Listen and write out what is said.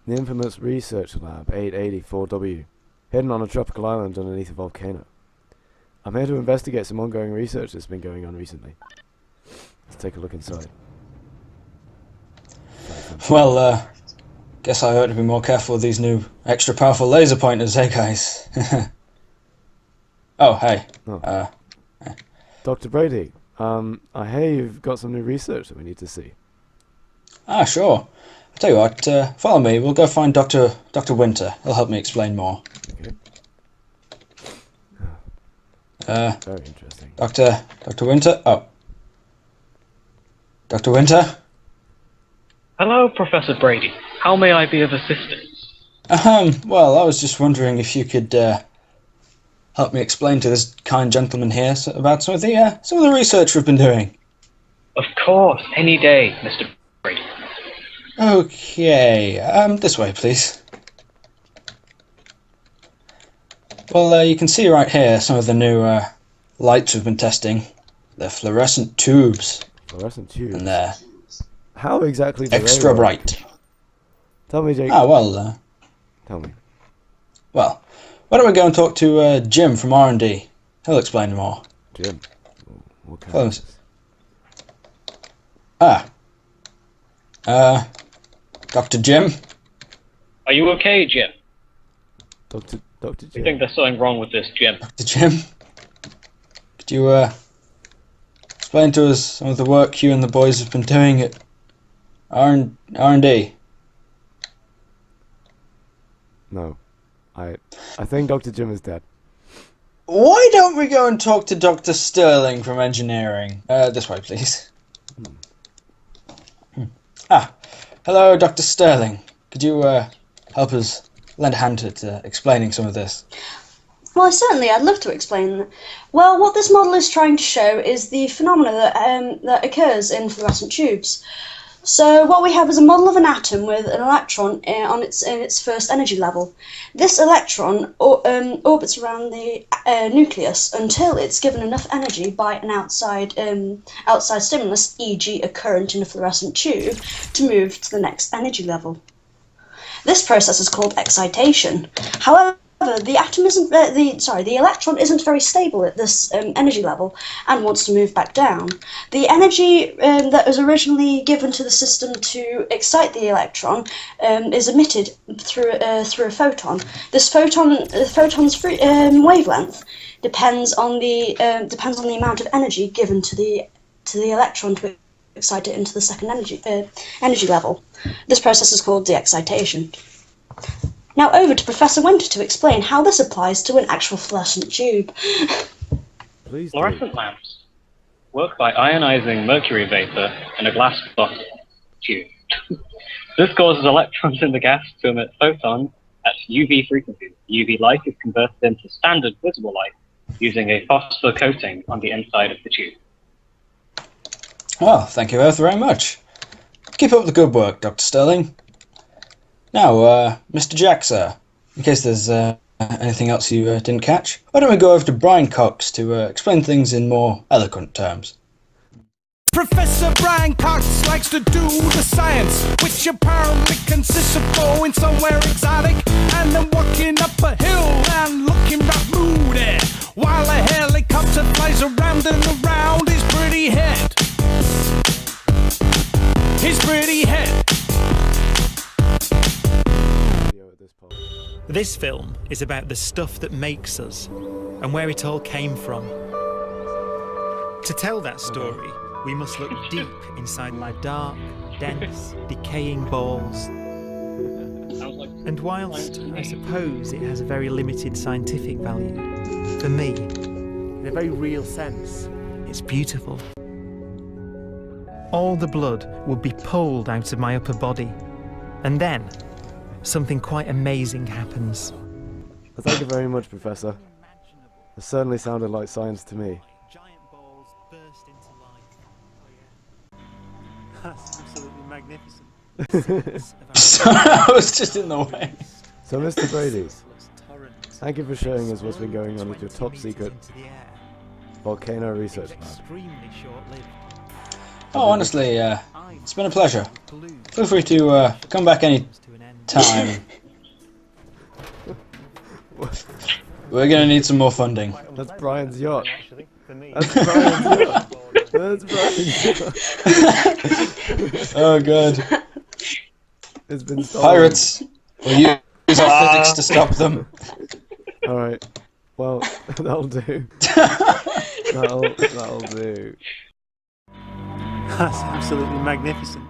The infamous research lab 884W, hidden on a tropical island underneath a volcano. I'm here to investigate some ongoing research that's been going on recently. Let's take a look inside. Well, guess I ought to be more careful with these new extra powerful laser pointers, eh guys? Oh, hey. Oh. Dr. Brady, I hear you've got some new research that we need to see. Ah, sure. I'll tell you what, follow me, we'll go find Dr. Winter. He'll help me explain more. Okay. Very interesting. Dr. Winter? Oh. Dr. Winter? Hello, Professor Brady. How may I be of assistance? Well, I was just wondering if you could, help me explain to this kind gentleman here about some of the research we've been doing. Of course, any day, Mr. Brady. Okay, this way, please. Well, you can see right here some of the new lights we've been testing. They're fluorescent tubes. Fluorescent tubes? And they're how exactly do extra they work? bright. Tell me, Jake. Ah, well, Tell me. Well, why don't we go and talk to Jim from R&D? He'll explain more. Jim? What kind Close. of... Dr. Jim? Are you okay, Jim? Dr. Jim? I think there's something wrong with this, Jim. Dr. Jim? Could you, explain to us some of the work you and the boys have been doing at R&D? No. I think Dr. Jim is dead. Why don't we go and talk to Dr. Sterling from engineering? This way, please. Ah, hello, Dr. Sterling. Could you help us lend a hand to explaining some of this? Well, certainly, I'd love to explain. Well, what this model is trying to show is the phenomena that occurs in fluorescent tubes. So what we have is a model of an atom with an electron in its first energy level. This electron orbits around the nucleus until it's given enough energy by an outside stimulus, e.g. a current in a fluorescent tube, to move to the next energy level. This process is called excitation. However, the electron isn't very stable at this energy level and wants to move back down. The energy that was originally given to the system to excite the electron is emitted through a photon. This photon's wavelength depends on the amount of energy given to the electron to excite it into the second energy level. This process is called de-excitation. Now over to Professor Winter to explain how this applies to an actual fluorescent tube. Please do. Fluorescent lamps work by ionizing mercury vapor in a glass bottle tube. This causes electrons in the gas to emit photons at UV frequencies. UV light is converted into standard visible light using a phosphor coating on the inside of the tube. Well, thank you both very much. Keep up the good work, Dr. Sterling. Now, Mr. Jack, sir, in case there's anything else you didn't catch, why don't we go over to Brian Cox to explain things in more eloquent terms? Professor Brian Cox likes to do the science, which apparently consists of going somewhere exotic and then walking up a hill and looking right moody, while a helicopter flies around and around his pretty head. His pretty head. This film is about the stuff that makes us and where it all came from. To tell that story, we must look deep inside my dark, dense, decaying balls. And whilst I suppose it has a very limited scientific value, for me, in a very real sense, it's beautiful. All the blood would be pulled out of my upper body, and then something quite amazing happens. Well, thank you very much, Professor. It certainly sounded like science to me. Giant balls burst into life. That's absolutely magnificent. Sorry, I was just in the way. So, Mr. Brady, thank you for showing us what's been going on with your top secret volcano research lab. Extremely short-lived. Oh, honestly, it's been a pleasure. Feel free to come back any time. We're gonna need some more funding. That's Brian's yacht. Actually, for me, That's Brian's yacht. That's Brian's yacht. Oh god. It's been stolen. Pirates! We'll use our physics to stop them. Alright. Well, that'll do. That'll do. That's absolutely magnificent.